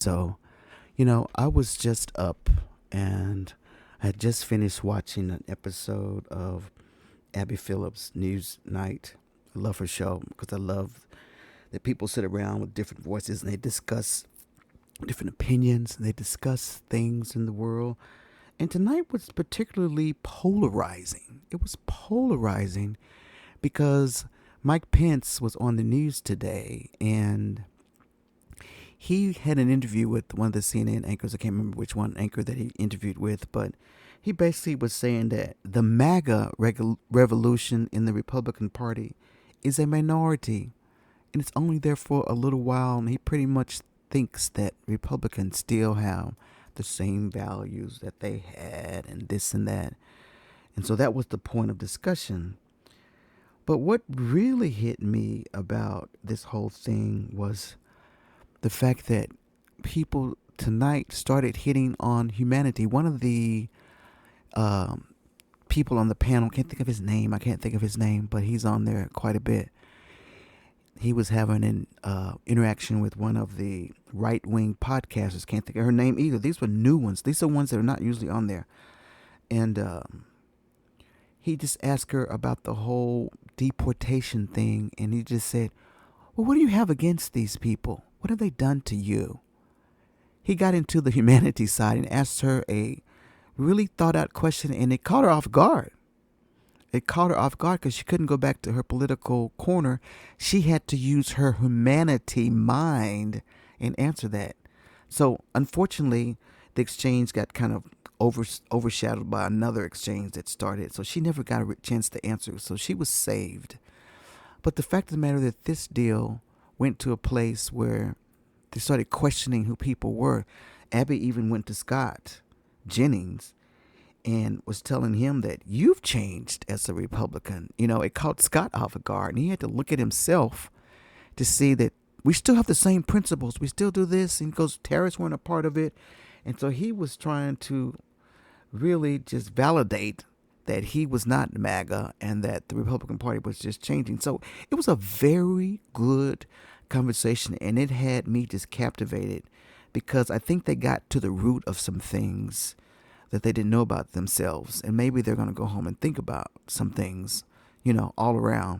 So, I was just up and I had just finished watching an episode of Abby Phillips' News Night. I love her show because I love that people sit around with different voices and they discuss different opinions and they discuss things in the world. And tonight was particularly polarizing. It was polarizing because Mike Pence was on the news today and he had an interview with one of the CNN anchors. I can't remember which one anchor that he interviewed with, but he basically was saying that the MAGA revolution in the Republican Party is a minority and it's only there for a little while. And he pretty much thinks that Republicans still have the same values that they had and this and that. And so that was the point of discussion. But what really hit me about this whole thing was the fact that people tonight started hitting on humanity. One of the um, people on the panel, can't think of his name. I can't think of his name, but he's on there quite a bit. He was having an interaction with one of the right wing podcasters. Can't think of her name either. These were new ones. These are ones that are not usually on there. And he just asked her about the whole deportation thing. And he just said, well, what do you have against these people? What have they done to you? He got into the humanity side and asked her a really thought out question, and it caught her off guard. It caught her off guard because she couldn't go back to her political corner. She had to use her humanity mind and answer that. So, unfortunately, the exchange got kind of overshadowed by another exchange that started. So, she never got a chance to answer. So, she was saved. But the fact of the matter that this deal went to a place where they started questioning who people were. Abby even went to Scott Jennings and was telling him that you've changed as a Republican. It caught Scott off guard, and he had to look at himself to see that we still have the same principles. We still do this, and because terrorists weren't a part of it. And so he was trying to really just validate that he was not MAGA and that the Republican Party was just changing. So it was a very good conversation, and it had me just captivated because I think they got to the root of some things that they didn't know about themselves. And maybe they're going to go home and think about some things, all around.